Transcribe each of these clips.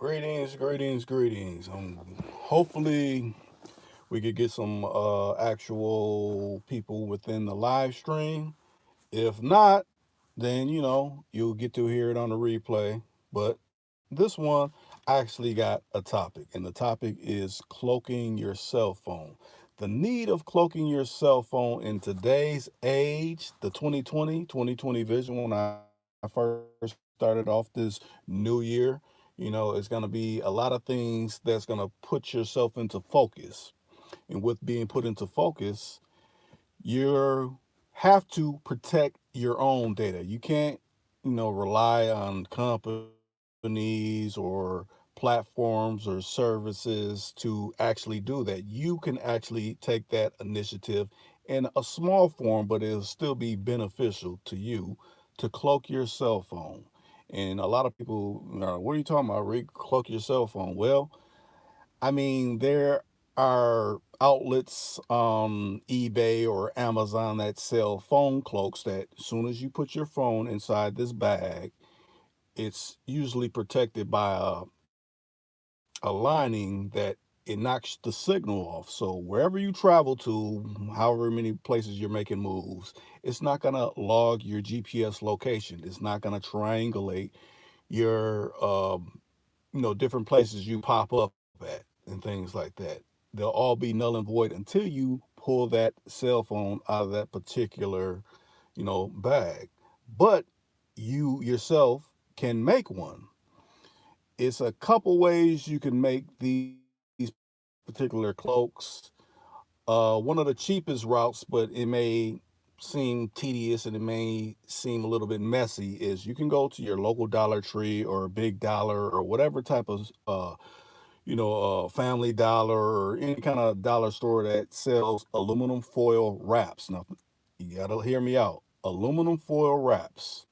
Greetings, greetings, greetings. Hopefully we could get some actual people within the live stream. If not, then you'll get to hear it on the replay. But this one actually got a topic, and the topic is cloaking your cell phone. The need of cloaking your cell phone in today's age, the 2020 vision, when I first started off this new year. It's going to be a lot of things that's going to put yourself into focus. And with being put into focus, you have to protect your own data. You can't, rely on companies or platforms or services to actually do that. You can actually take that initiative in a small form, but it'll still be beneficial to you to cloak your cell phone. And a lot of people, what are you talking about, Rick? Cloak your cell phone. Well, I mean, there are outlets on eBay or Amazon that sell phone cloaks that as soon as you put your phone inside this bag, it's usually protected by a lining that it knocks the signal off. So wherever you travel to, however many places you're making moves, it's not going to log your GPS location. It's not going to triangulate your different places you pop up at and things like that. They'll all be null and void until you pull that cell phone out of that particular bag. But you yourself can make one. It's a couple ways you can make these particular cloaks. One of the cheapest routes, but it may seem tedious and it may seem a little bit messy, is you can go to your local Dollar Tree or Big Dollar or whatever type of Family Dollar or any kind of dollar store that sells aluminum foil wraps. Now, you gotta hear me out. Aluminum foil wraps.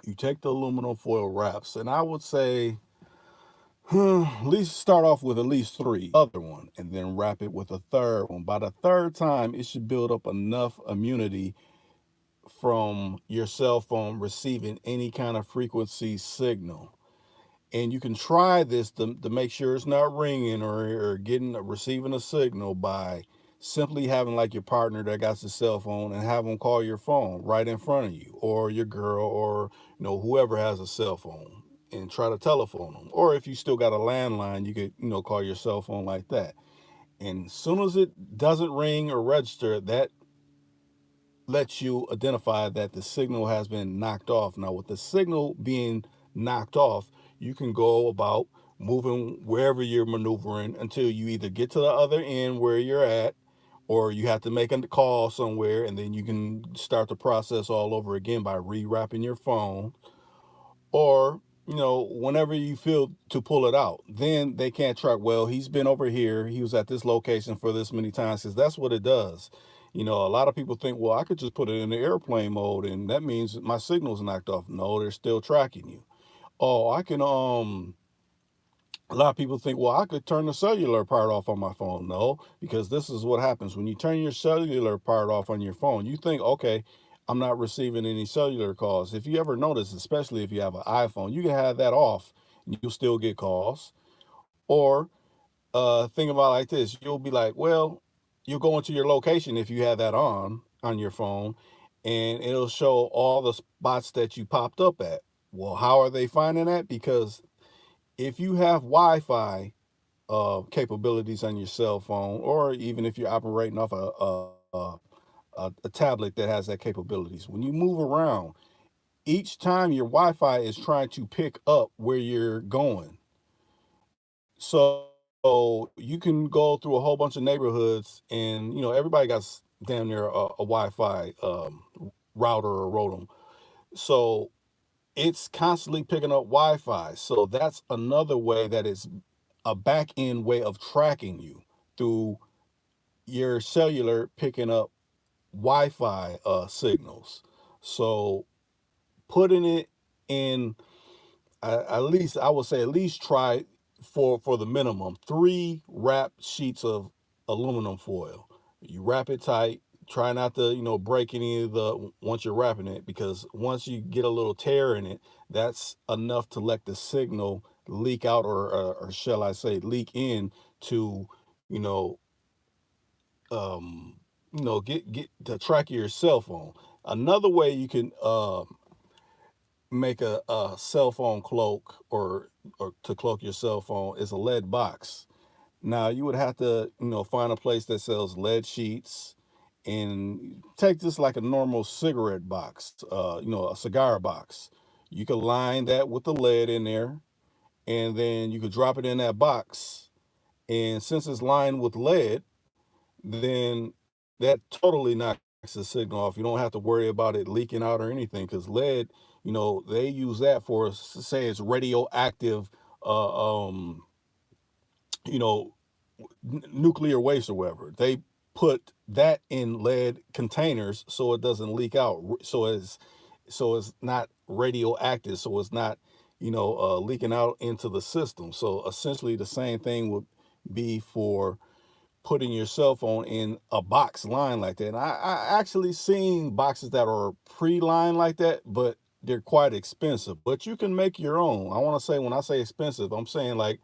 You take the aluminum foil wraps, and I would say, at least start off with at least three. Other one, and then wrap it with a third one. By the third time, it should build up enough immunity from your cell phone receiving any kind of frequency signal. And you can try this to make sure it's not ringing or getting receiving a signal by simply having like your partner that got the cell phone and have them call your phone right in front of you, or your girl, or whoever has a cell phone, and try to telephone them. Or if you still got a landline, you could call your cell phone like that. And as soon as it doesn't ring or register, that lets you identify that the signal has been knocked off. Now, with the signal being knocked off, you can go about moving wherever you're maneuvering until you either get to the other end where you're at, or you have to make a call somewhere, and then you can start the process all over again by rewrapping your phone, or whenever you feel to pull it out, then they can't track, well, he's been over here, he was at this location for this many times, because that's what it does. A lot of people think, well, I could just put it in the airplane mode and that means my signal's knocked off. No, they're still tracking you. Oh, I can a lot of people think, well, I could turn the cellular part off on my phone. No, because this is what happens when you turn your cellular part off on your phone. You think, okay, I'm not receiving any cellular calls. If you ever notice, especially if you have an iPhone, you can have that off and you'll still get calls. Or think about it like this: you'll be like, well, you'll go into your location if you have that on your phone, and it'll show all the spots that you popped up at. Well, how are they finding that? Because if you have Wi-Fi capabilities on your cell phone, or even if you're operating off a tablet that has that capabilities, when you move around, each time your Wi-Fi is trying to pick up where you're going. So you can go through a whole bunch of neighborhoods, and everybody got damn near a Wi-Fi router or modem. So it's constantly picking up Wi-Fi. So that's another way that it's a back end way of tracking you through your cellular picking up Wi-Fi signals. So putting it in, at least I would say at least try for the minimum three wrap sheets of aluminum foil. You wrap it tight, try not to break any of the once you're wrapping it, because once you get a little tear in it, that's enough to let the signal leak out, or shall I say leak in to you know get to track your cell phone. Another way you can make a cell phone cloak, or to cloak your cell phone, is a lead box. Now you would have to, find a place that sells lead sheets, and take this like a normal cigarette box, a cigar box. You could line that with the lead in there, and then you could drop it in that box. And since it's lined with lead, then that totally knocks the signal off. You don't have to worry about it leaking out or anything, because lead, they use that for, say, it's radioactive, um, you know, nuclear waste or whatever. They put that in lead containers so it doesn't leak out. So it's not radioactive. So it's not leaking out into the system. So essentially, the same thing would be for putting your cell phone in a box line like that. And I actually seen boxes that are pre-lined like that, but they're quite expensive. But you can make your own. I want to say, when I say expensive, I'm saying like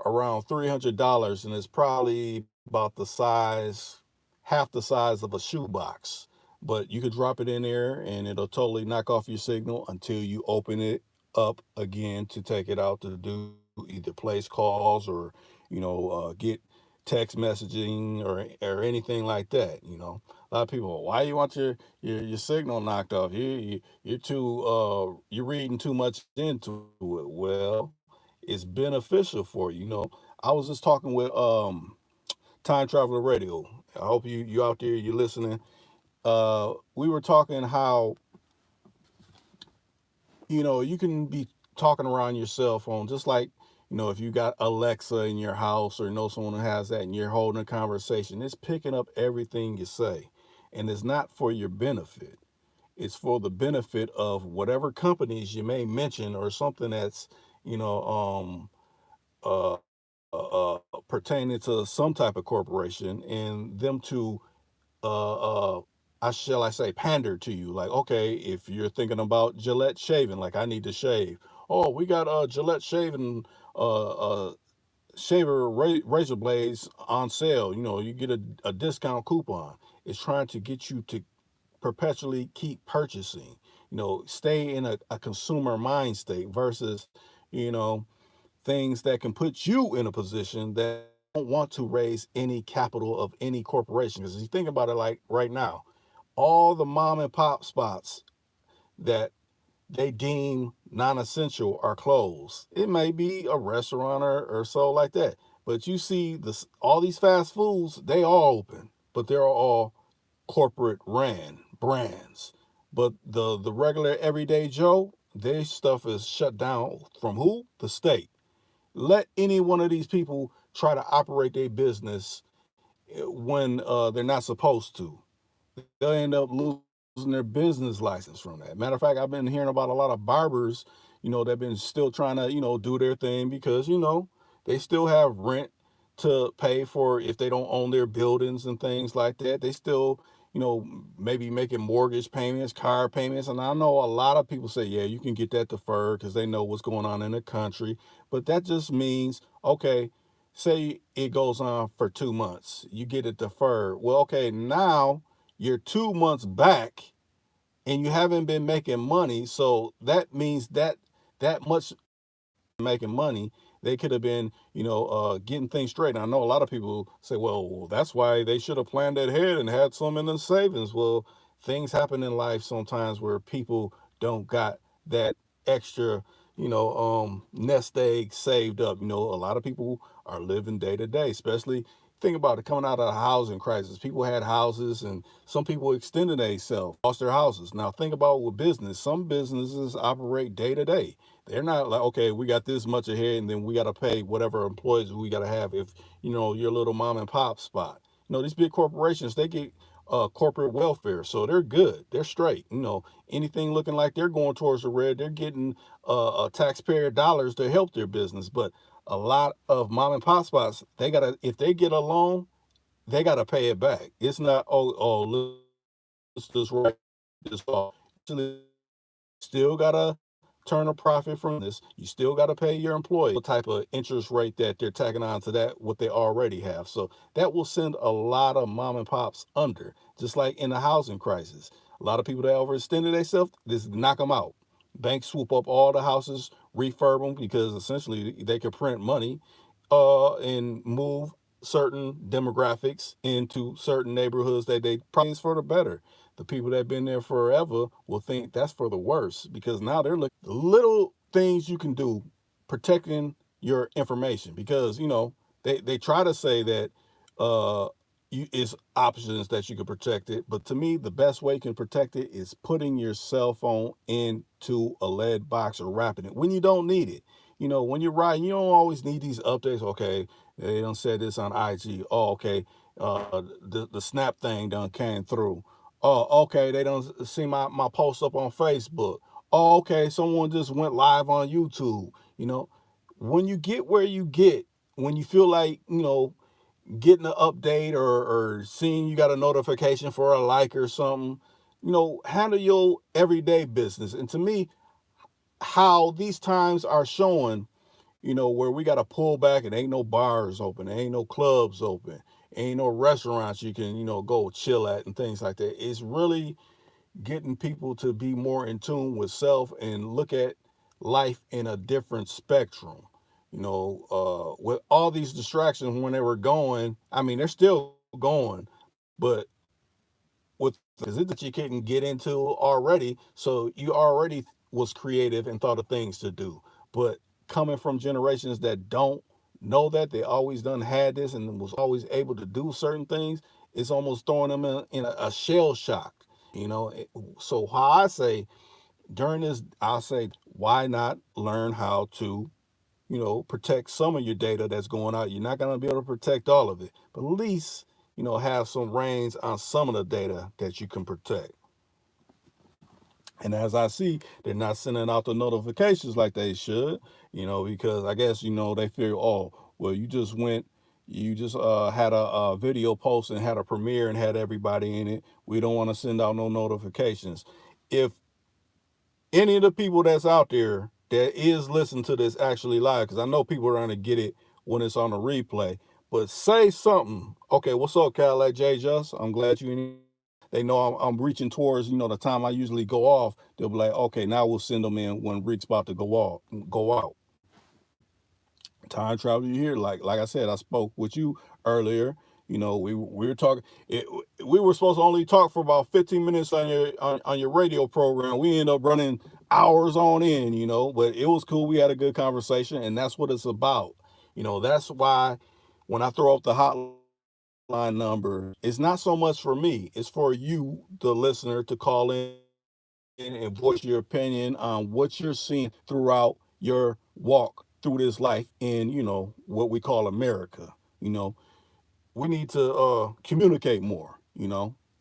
around $300, and it's probably about the size, half the size of a shoebox. But you could drop it in there, and it'll totally knock off your signal until you open it up again to take it out to do either place calls, or get text messaging, or anything like that. A lot of people, why you want your signal knocked off? You're reading too much into it. Well, it's beneficial for you. I was just talking with Time Traveler Radio. I hope you out there, you listening. We were talking how you can be talking around your cell phone, just like if you got Alexa in your house, or know someone who has that, and you're holding a conversation, it's picking up everything you say, and it's not for your benefit. It's for the benefit of whatever companies you may mention, or something that's you know pertaining to some type of corporation, and them to I shall I say pander to you. Like, okay, if you're thinking about Gillette shaving, like, I need to shave. Oh, we got Gillette shaving shaver razor blades on sale. You get a discount coupon. It's trying to get you to perpetually keep purchasing. Stay in a consumer mind state, versus you know things that can put you in a position that you don't want to raise any capital of any corporation. Because if you think about it, like right now, all the mom and pop spots that they deem non-essential are closed. It may be a restaurant, or so like that, but you see this, all these fast foods, they all open, but they're all corporate ran brands. But the regular everyday Joe, their stuff is shut down from who? The state. Let any one of these people try to operate their business when they're not supposed to. They'll end up losing their business license from that. Matter of fact, I've been hearing about a lot of barbers, that been still trying to, do their thing, because, they still have rent to pay for if they don't own their buildings and things like that. They still, maybe making mortgage payments, car payments. And I know a lot of people say, yeah, you can get that deferred because they know what's going on in the country. But that just means, okay, say it goes on for 2 months, you get it deferred. Well, okay, now you're 2 months back, and you haven't been making money. So that means that much making money, they could have been, getting things straight. And I know a lot of people say, well, that's why they should have planned ahead and had some in the savings. Well, things happen in life sometimes where people don't got that extra, nest egg saved up. A lot of people are living day to day, especially think about it, coming out of the housing crisis. People had houses, and some people extended themselves, lost their houses. Now think about with business. Some businesses operate day to day. They're not like, okay, we got this much ahead, and then we got to pay whatever employees we got to have. If your little mom and pop spot, these big corporations, they get corporate welfare, so they're good, they're straight. Anything looking like they're going towards the red, they're getting taxpayer dollars to help their business. But a lot of mom and pop spots, they gotta, if they get a loan, they got to pay it back. It's not, oh, let's just write this off. Still gotta turn a profit from this. You still gotta pay your employee type of interest rate that they're tacking on to that what they already have. So that will send a lot of mom and pops under, just like in the housing crisis. A lot of people that overextended themselves, just knock them out. Banks swoop up all the houses, refurb them because essentially they could print money, and move certain demographics into certain neighborhoods that they probably is for the better. The people that have been there forever will think that's for the worse because now they're looking the little things you can do protecting your information because they try to say that it's options that you can protect it, but to me the best way you can protect it is putting your cell phone into a lead box or wrapping it when you don't need it. When you're riding, you don't always need these updates. Okay, they don't say this on IG. Oh, okay, the snap thing done came through. Oh, okay, they don't see my post up on Facebook. Oh, okay, someone just went live on YouTube. When you get where you get, when you feel like, getting an update or seeing you got a notification for a like or something, handle your everyday business. And to me, how these times are showing, where we got to pull back and ain't no bars open, ain't no clubs open, ain't no restaurants you can, go chill at and things like that. It's really getting people to be more in tune with self and look at life in a different spectrum. With all these distractions when they were going, I mean, they're still going, but with is it that you couldn't get into already, so you already was creative and thought of things to do. But coming from generations that don't know that they always done had this and was always able to do certain things, it's almost throwing them in a shell shock. So how I say during this, I'll say, why not learn how to, protect some of your data that's going out. You're not going to be able to protect all of it, but at least, have some reins on some of the data that you can protect. And as I see, they're not sending out the notifications like they should, because I guess, they figure, oh, well, you just had a video post and had a premiere and had everybody in it. We don't want to send out no notifications. If any of the people that's out there that is listening to this actually live, because I know people are going to get it when it's on the replay, but say something. Okay, what's up, Cadillac J Just? I'm glad you in here. They know I'm reaching towards, the time I usually go off. They'll be like, okay, now we'll send them in when Rick's about to go out. Time travel, you here. Like I said, I spoke with you earlier. We were talking. We were supposed to only talk for about 15 minutes on your radio program. We ended up running hours on end. But it was cool. We had a good conversation, and that's what it's about. That's why when I throw up the hotline number, it's not so much for me. It's for you, the listener, to call in and voice your opinion on what you're seeing throughout your walk through this life in, what we call America. We need to communicate more.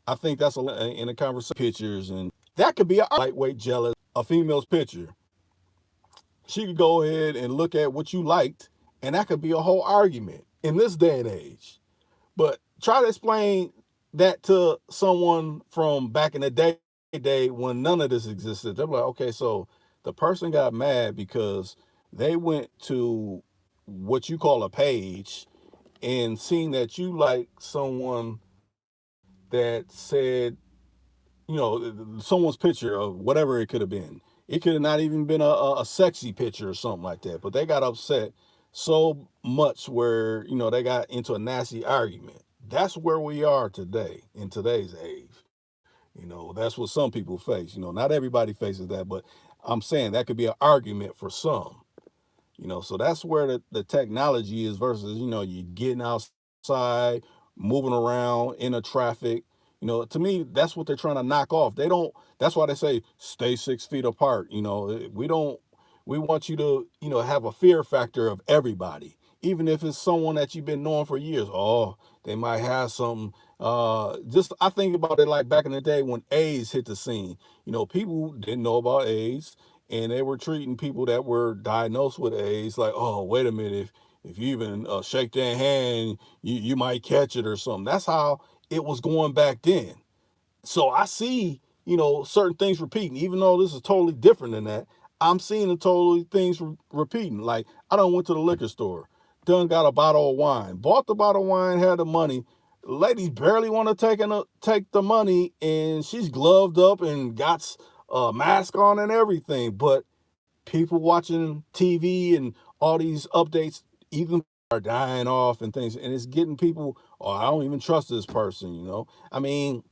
I think that's in a conversation pictures, and that could be a lightweight jealous a female's picture. She could go ahead and look at what you liked, and that could be a whole argument in this day and age. But try to explain that to someone from back in the day when none of this existed. They're like, okay, so the person got mad because they went to what you call a page and seeing that you like someone that said, someone's picture of whatever it could have been. It could have not even been a sexy picture or something like that. But they got upset so much where, they got into a nasty argument. That's where we are today in today's age. That's what some people face. Not everybody faces that, but I'm saying that could be an argument for some. So that's where the technology is versus, you getting outside, moving around in a traffic. To me, that's what they're trying to knock off. They don't, that's why they say stay 6 feet apart. We want you to, have a fear factor of everybody, even if it's someone that you've been knowing for years. Oh, they might have something. Just I think about it like back in the day when AIDS hit the scene. People didn't know about AIDS, and they were treating people that were diagnosed with AIDS like, oh, wait a minute, If you even shake their hand, you might catch it or something. That's how it was going back then. So I see, certain things repeating, even though this is totally different than that. I'm seeing the totally things repeating. Like I done went to the liquor store, done got a bottle of wine, bought the bottle of wine, had the money. Ladies barely want to take the money, and she's gloved up and got a mask on and everything. But people watching TV and all these updates, even are dying off and things, and it's getting people. Oh, I don't even trust this person. I mean,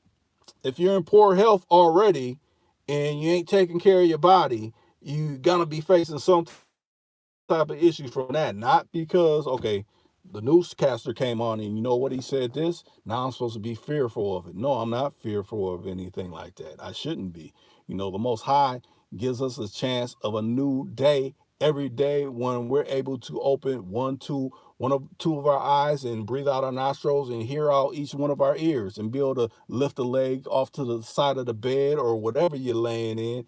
if you're in poor health already and you ain't taking care of your body, you gonna be facing some type of issues from that. Not because, okay, the newscaster came on and you know what he said this, now I'm supposed to be fearful of it. No, I'm not fearful of anything like that. I shouldn't be. The Most High gives us a chance of a new day every day when we're able to open one of two of our eyes and breathe out our nostrils and hear out each one of our ears and be able to lift a leg off to the side of the bed or whatever you're laying in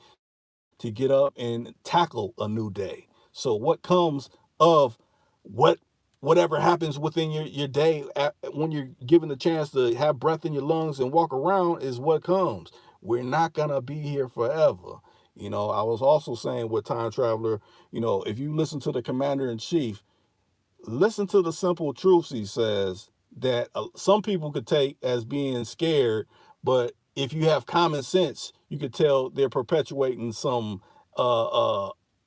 to get up and tackle a new day. So what comes of what whatever happens within your day when you're given the chance to have breath in your lungs and walk around is what comes. We're not gonna be here forever. I was also saying with Time Traveler, if you listen to the Commander in Chief, listen to the simple truths he says that some people could take as being scared, but if you have common sense, you could tell they're perpetuating some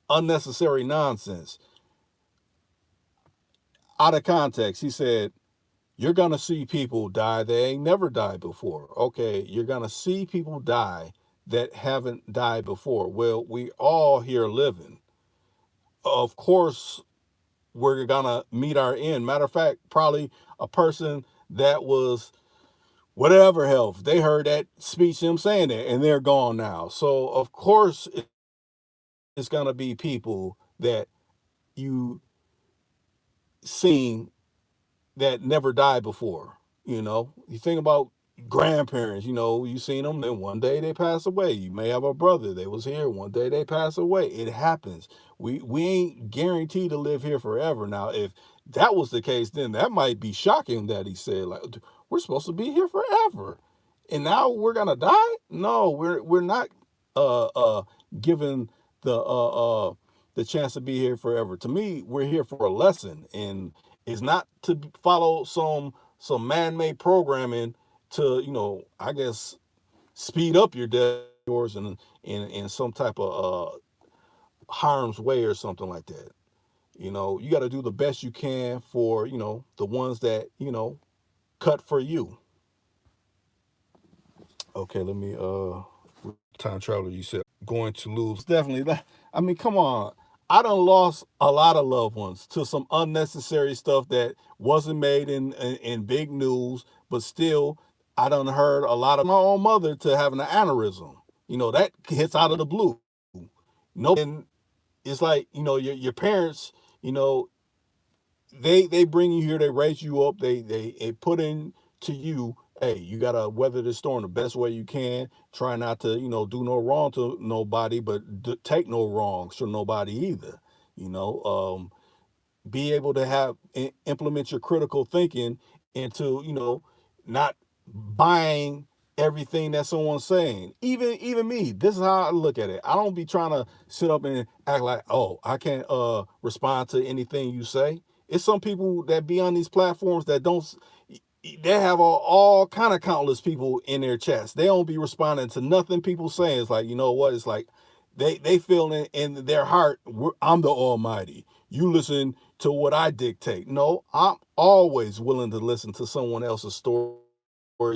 unnecessary nonsense. Out of context, he said, you're going to see people die that ain't never died before. Okay, you're going to see people die that haven't died before. Well, we all here living. Of course, we're gonna meet our end. Matter of fact, probably a person that was whatever health, they heard that speech, him saying that, and they're gone now. So of course, it's gonna be people that you seen that never died before. You think about grandparents. You seen them, then one day they pass away. You may have a brother, they was here, one day they pass away. It happens. We ain't guaranteed to live here forever. Now, if that was the case, then that might be shocking that he said, like, we're supposed to be here forever, and now we're gonna die. No, we're not given the chance to be here forever. To me, we're here for a lesson, and it's not to follow some man-made programming to, I guess, speed up your death yours in some type of harm's way or something like that. You got to do the best you can for, the ones that, cut for you. Okay, let me Time Traveler, you said going to lose. Definitely. I mean, come on. I done lost a lot of loved ones to some unnecessary stuff that wasn't made in big news, but still, I done heard a lot of my own mother to having an aneurysm. That hits out of the blue. No, and it's like, your parents, you know, they bring you here, they raise you up, they put in to you, hey, you gotta weather this storm the best way you can. Try not to, do no wrong to nobody, but take no wrongs from nobody either. You know, be able to have implement your critical thinking into, not buying everything that someone's saying. Even me, this is how I look at it. I don't be trying to sit up and act like, oh, I can't respond to anything you say. It's some people that be on these platforms that don't, they have all kind of countless people in their chats. They don't be responding to nothing people saying. It's like, you know what? It's like they feel in their heart, I'm the Almighty. You listen to what I dictate. No, I'm always willing to listen to someone else's story,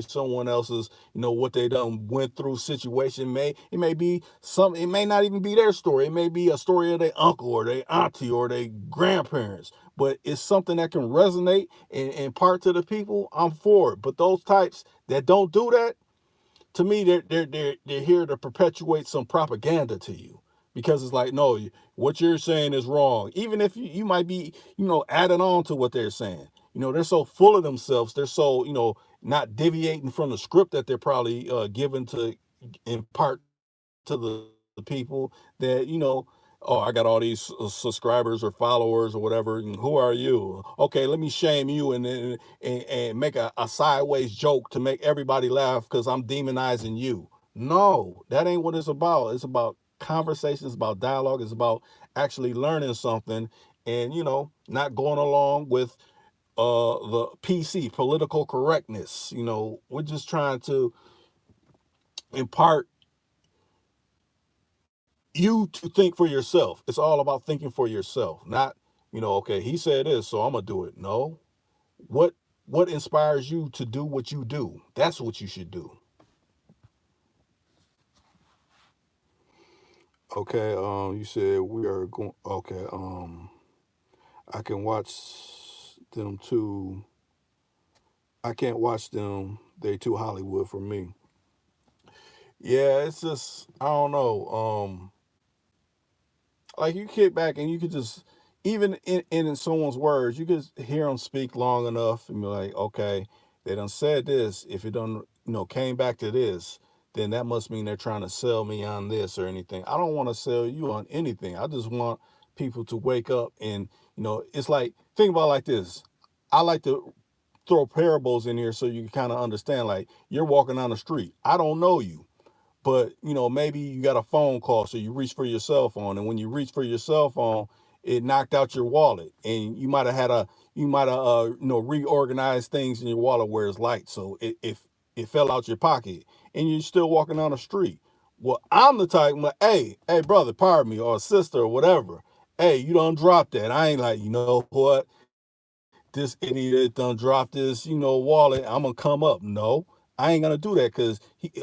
someone else's, what they done went through situation. It may be some, it may not even be their story. It may be a story of their uncle or their auntie or their grandparents, but it's something that can resonate and impart to the people. I'm for it. But those types that don't do that, to me, they're here to perpetuate some propaganda to you, because it's like, no, what you're saying is wrong, even if you might be, adding on to what they're saying. They're so full of themselves, they're so, not deviating from the script that they're probably given to impart to the people, that oh, I got all these subscribers or followers or whatever. And who are you? Okay, let me shame you and make a sideways joke to make everybody laugh because I'm demonizing you. No, that ain't what it's about. It's about conversations, about dialogue. It's about actually learning something, and not going along with the PC, political correctness. We're just trying to impart you to think for yourself. It's all about thinking for yourself, not, okay, he said this, so I'm gonna do it. No. What what inspires you to do what you do? That's what you should do. Okay, you said we are going okay, I can watch them too. I can't watch them. They too Hollywood for me. Yeah, it's just I don't know. Like you kick back and you could just even in someone's words you could hear them speak long enough and be like, okay, they done said this. If it done came back to this, then that must mean they're trying to sell me on this or anything. I don't want to sell you on anything. I just want people to wake up and it's like, think about it like this. I like to throw parables in here so you can kind of understand. Like, you're walking down the street, I don't know you, but maybe you got a phone call, so you reach for your cell phone, and when you reach for your cell phone, it knocked out your wallet, and you might have reorganized things in your wallet where it's light, so it fell out your pocket, and you're still walking on the street. Well, I'm the type, I'm like, hey brother, pardon me, or sister or whatever, hey, you don't drop that. I ain't like, you know what, this idiot done dropped this, wallet, I'm gonna come up. No, I ain't gonna do that because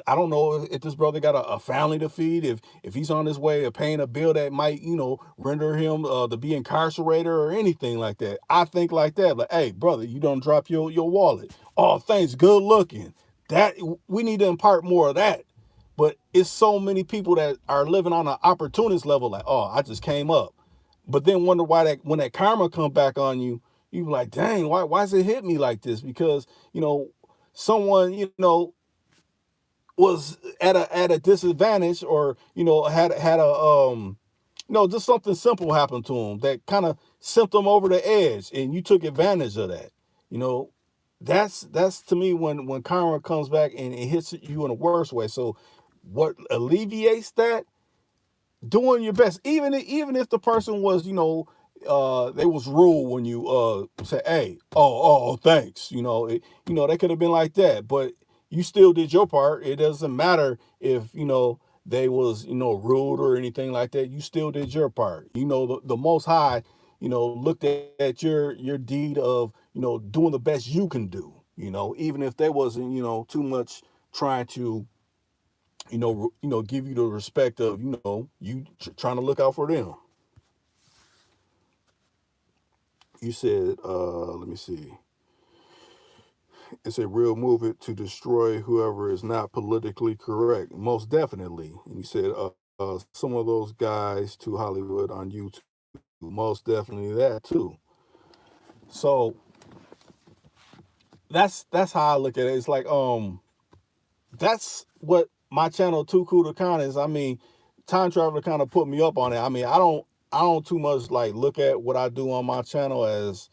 I don't know if this brother got a family to feed, if he's on his way of paying a bill that might, render him to be incarcerated or anything like that. I think like that, like, hey, brother, you don't drop your wallet. Oh, thanks, good looking. That we need to impart more of that. But it's so many people that are living on an opportunist level, like, oh, I just came up, but then wonder why that when that karma come back on you, you be like, dang, why does it hit me like this? Because someone was at a disadvantage, or had a just something simple happened to them that kind of sent them over the edge, and you took advantage of that. You know, that's to me when karma comes back and it hits you in a worse way. So what alleviates that, doing your best, even if the person was, they was rude when you say, hey, oh, thanks, they could have been like that, but you still did your part. It doesn't matter if they was rude or anything like that. You still did your part. The Most High looked at your deed of doing the best you can do, even if there wasn't too much trying to give you the respect of you trying to look out for them. You said, let me see. It's a real movement to destroy whoever is not politically correct. Most definitely. And you said, some of those guys to Hollywood on YouTube. Most definitely that too. So that's how I look at it. It's like that's what my channel Too Cool to Con is. I mean, Time Traveler kind of put me up on it. I mean, I don't too much like look at what I do on my channel as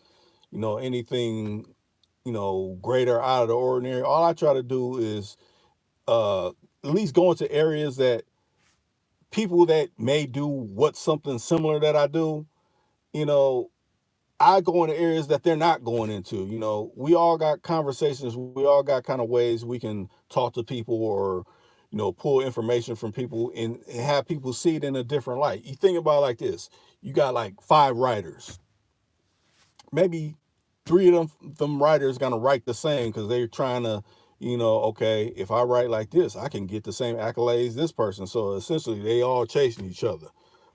anything greater out of the ordinary. All I try to do is at least go into areas that people that may do what something similar that I do, you know, I go into areas that they're not going into. We all got conversations. We all got kind of ways we can talk to people, or, pull information from people and have people see it in a different light. You think about it like this. You got like 5 writers. Maybe 3 of them writers gonna write the same because they're trying to, okay, if I write like this, I can get the same accolades this person. So essentially, they all chasing each other.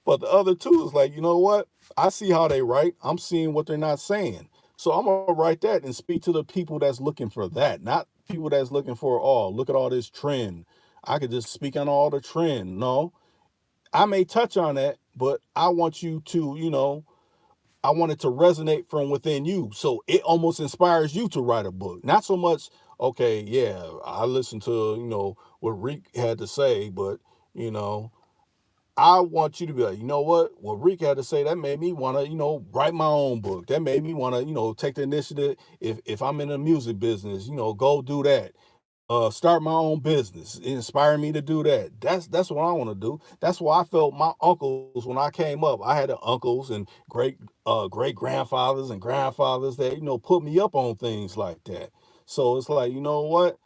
But the other two is like, you know what? I see how they write. I'm seeing what they're not saying. So I'm gonna write that and speak to the people that's looking for that, not people that's looking for, oh, look at all this trend. I could just speak on all the trend. No, I may touch on that, but I want you to, I want it to resonate from within you. So it almost inspires you to write a book. Not so much, okay, yeah, I listened to, what Reek had to say, but, you know, I want you to be like, you know what Rick had to say, that made me want to, write my own book. That made me want to, take the initiative. If I'm in the music business, go do that. Start my own business. It inspired me to do that. That's what I want to do. That's why I felt my uncles when I came up. I had uncles and great grandfathers and grandfathers that put me up on things like that. So it's like, you know what?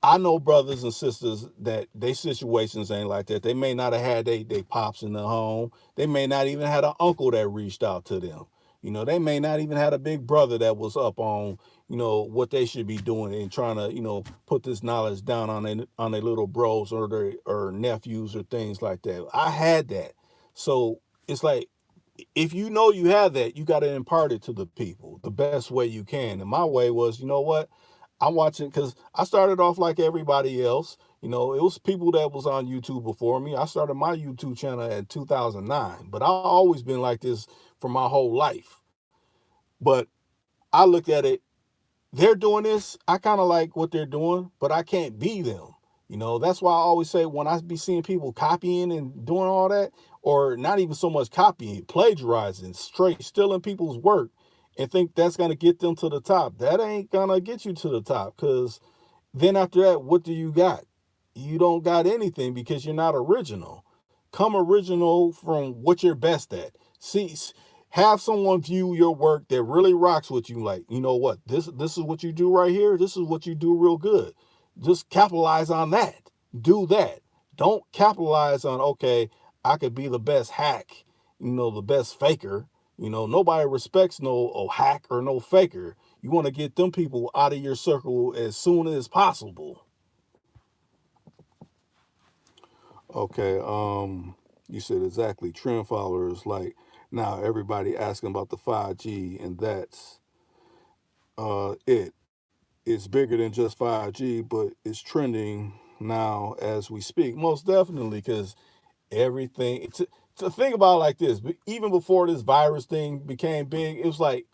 I know brothers and sisters that they situations ain't like that. They may not have had they pops in the home. They may not even had an uncle that reached out to them. They may not even had a big brother that was up on, what they should be doing and trying to, put this knowledge down on their little bros or their or nephews or things like that. I had that. So it's like if you know you have that, you got to impart it to the people the best way you can. And my way was, you know what? I'm watching because I started off like everybody else. It was people that was on YouTube before me. I started my YouTube channel in 2009, but I've always been like this for my whole life. But I looked at it, they're doing this. I kind of like what they're doing, but I can't be them. That's why I always say when I be seeing people copying and doing all that, or not even so much copying, plagiarizing, straight stealing people's work and think that's going to get them to the top. That ain't going to get you to the top because then after that, what do you got? You don't got anything because you're not original. Come original from what you're best at. See, have someone view your work that really rocks with you. Like, you know what? This is what you do right here. This is what you do real good. Just capitalize on that. Do that. Don't capitalize on, okay, I could be the best hack, the best faker. Nobody respects no hack or no faker. You want to get them people out of your circle as soon as possible. Okay, you said exactly. Trend followers, like now everybody asking about the 5G, and that's it. It's bigger than just 5G, but it's trending now as we speak. Most definitely, because everything. To think about it like this, even before this virus thing became big, it was like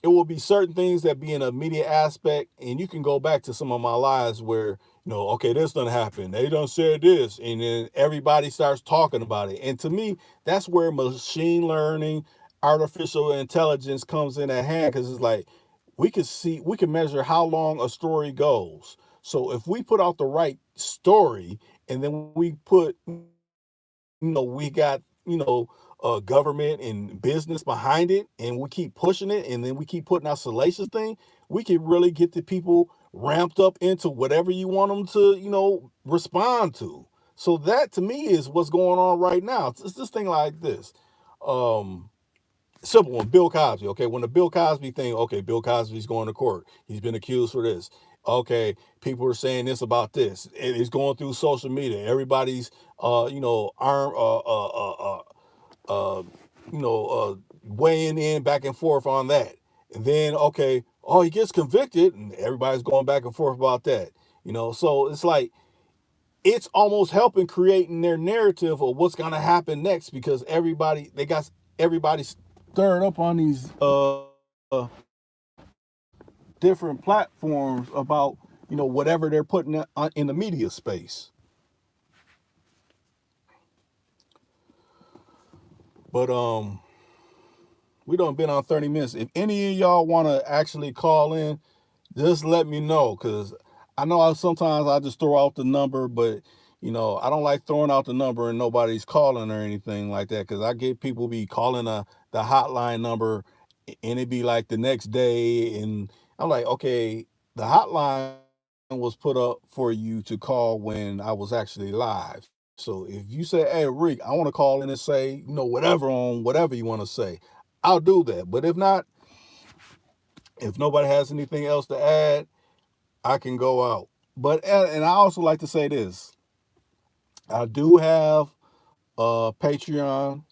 it will be certain things that be an immediate aspect, and you can go back to some of my lives where okay, this done happened, they done said this, and then everybody starts talking about it. And to me, that's where machine learning, artificial intelligence comes in at hand, because it's like we can measure how long a story goes. So if we put out the right story, and then we put we got government and business behind it, and we keep pushing it, and then we keep putting out salacious thing, we can really get the people ramped up into whatever you want them to respond to. So that to me is what's going on right now. It's this thing like this. um Simple one, Bill Cosby. Okay, when the Bill Cosby thing, okay, Bill Cosby's going to court. He's been accused for this. Okay, people are saying this about this. It's going through social media. Everybody's, arm, uh, weighing in back and forth on that. And then, okay, oh, he gets convicted, and everybody's going back and forth about that. So it's like it's almost helping creating their narrative of what's going to happen next, because they got everybody stirred up on these different platforms about whatever they're putting in the media space. But we done been on 30 minutes. If any of y'all want to actually call in, just let me know, because I know sometimes I just throw out the number, but I don't like throwing out the number and nobody's calling or anything like that, because I get people be calling the hotline number, and it be like the next day, and I'm like, okay, the hotline was put up for you to call when I was actually live. So if you say, hey Rick, I want to call in and say whatever on whatever you want to say, I'll do that. But if not, if nobody has anything else to add, I can go out. But and I also like to say this: I do have Patreon.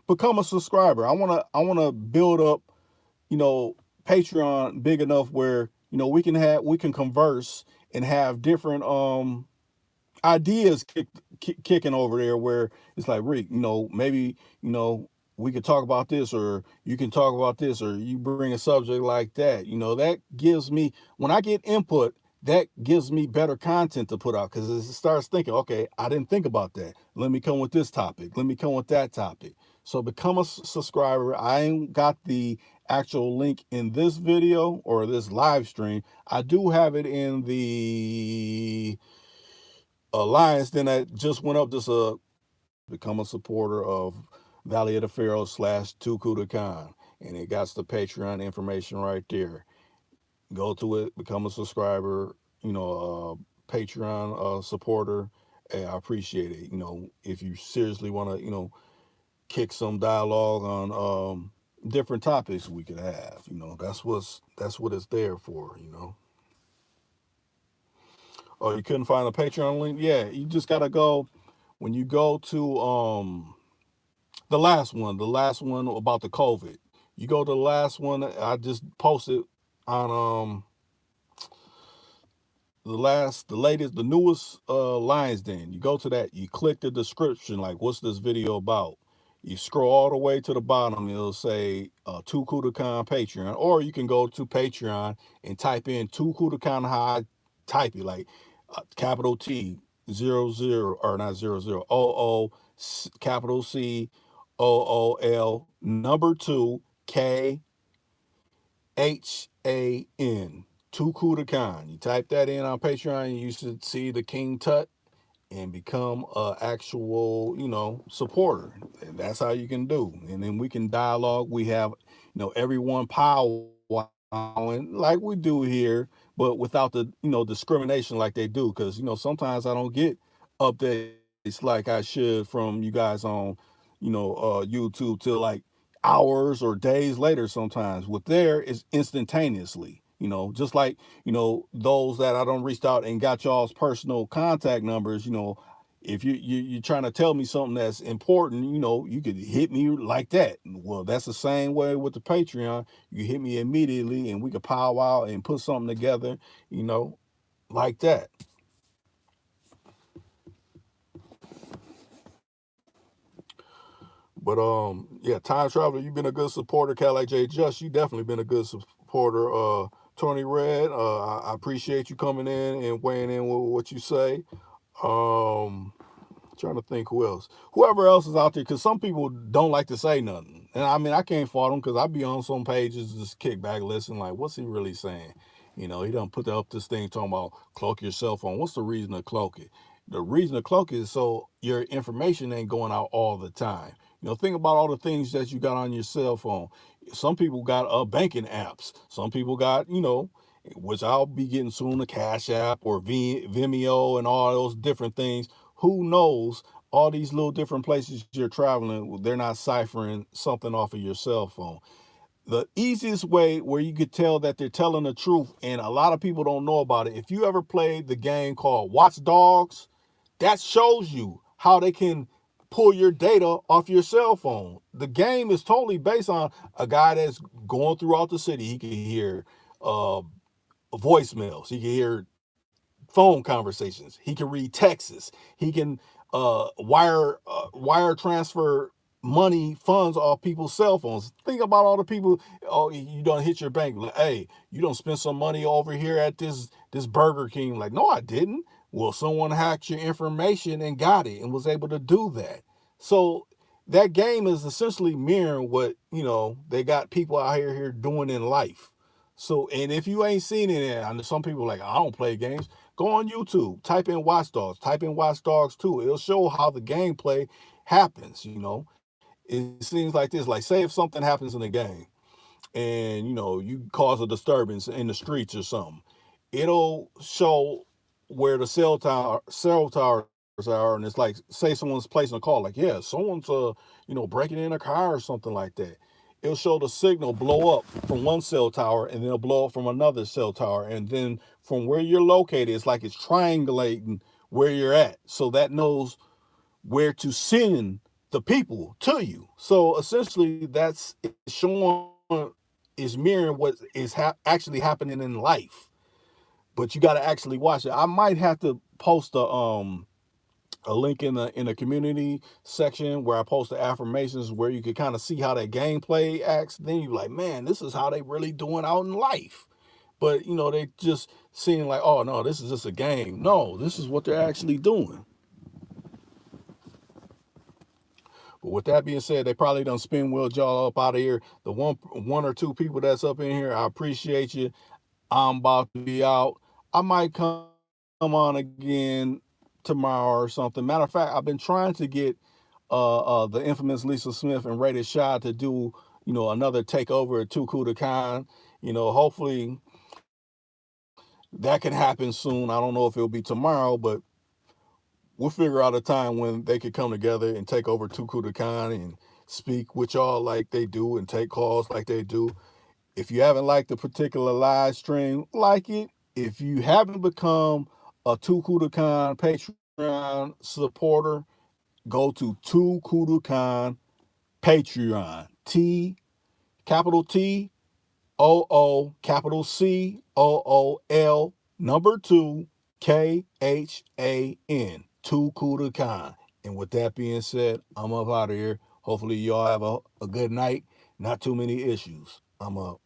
Become a subscriber. I wanna build up you know Patreon big enough where we can converse and have different ideas kicking over there, where it's like, Rick, maybe we could talk about this, or you can talk about this, or you bring a subject like that. That gives me, when I get input, that gives me better content to put out because it starts thinking, okay, I didn't think about that. Let me come with this topic. Let me come with that topic. So become a subscriber. I ain't got the actual link in this video or this live stream. I do have it in the alliance. Then I just went up this become a supporter of Valley of the Pharaohs / Tuku Khan. And it got the Patreon information right there. Go to it, become a subscriber, Patreon supporter. And I appreciate it. If you seriously want to, kick some dialogue on different topics we could have. That's what it's there for. Oh, you couldn't find a Patreon link? Yeah, you just gotta go when you go to the last one about the COVID. You go to the last one I just posted on the latest, the newest Lions Den. You go to that, you click the description, like what's this video about? You scroll all the way to the bottom, it'll say Two Kudakan Patreon, or you can go to Patreon and type in Two Kudakan, how I type it, like capital T 00, or not 00, capital C number 2 KHAN. Tuku the Khan. You type that in on Patreon, you should see the King Tut and become a actual, supporter. And that's how you can do. And then we can dialogue. We have, everyone powwowing like we do here, but without the, discrimination like they do. Because, sometimes I don't get updates like I should from you guys on, YouTube till like hours or days later sometimes. With there, it's instantaneously. Just like, those that I don't reached out and got y'all's personal contact numbers, if you're trying to tell me something that's important, you could hit me like that. Well, that's the same way with the Patreon. You hit me immediately and we could powwow and put something together, like that. But yeah, Time Traveler, you've been a good supporter. Cadillac J Just, you definitely been a good supporter. Tony Red, I appreciate you coming in and weighing in with what you say. Trying to think whoever else is out there, because some people don't like to say nothing, and I mean I can't fault them because I be on some pages just kick back, listen, like what's he really saying? He done put up this thing talking about cloak your cell phone. What's the reason to cloak it? The reason to cloak it is so your information ain't going out all the time. Think about all the things that you got on your cell phone. Some people got banking apps. Some people got, which I'll be getting soon, the Cash App or Vimeo and all those different things. Who knows? All these little different places you're traveling, they're not ciphering something off of your cell phone. The easiest way where you could tell that they're telling the truth, and a lot of people don't know about it, if you ever played the game called Watch Dogs, that shows you how they can pull your data off your cell phone. The game is totally based on a guy that's going throughout the city. He can hear voicemails. He can hear phone conversations. He can read texts. He can wire transfer money, funds off people's cell phones. Think about all the people. Oh, you don't hit your bank. Like, hey, you don't spend some money over here at this Burger King. Like, no, I didn't. Well, someone hacked your information and got it and was able to do that. So that game is essentially mirroring what they got people out here doing in life. So, and if you ain't seen it, and some people like, I don't play games. Go on YouTube, type in Watch Dogs, type in Watch Dogs 2. It'll show how the gameplay happens. It seems like this. Like, say if something happens in the game, and you cause a disturbance in the streets or something, it'll show where the cell towers are, and it's like, say someone's placing a call, like, yeah, someone's breaking in a car or something like that. It'll show the signal blow up from one cell tower, and then it'll blow up from another cell tower, and then from where you're located, it's like it's triangulating where you're at, so that knows where to send the people to you. So essentially, that's showing, is mirroring what is actually happening in life. But you got to actually watch it. I might have to post a link in the community section where I post the affirmations where you can kind of see how that gameplay acts. Then you're like, man, this is how they really doing out in life. But they seeing like, oh no, this is just a game. No, this is what they're actually doing. But with that being said, they probably done spin wheeled y'all up out of here. The one or two people that's up in here, I appreciate you. I'm about to be out. I might come on again tomorrow or something. Matter of fact, I've been trying to get the infamous Lisa Smith and Rated Shy to do, another takeover at Too Cool to Con. Hopefully that can happen soon. I don't know if it'll be tomorrow, but we'll figure out a time when they could come together and take over Too Cool to Con and speak with y'all like they do and take calls like they do. If you haven't liked the particular live stream, like it. If you haven't become a Too Cool to Con Patreon supporter, go to Too Cool to Con Patreon. Capital T capital COOL, number 2, KHAN. Too Cool to Con. And with that being said, I'm up out of here. Hopefully y'all have a good night. Not too many issues. I'm up.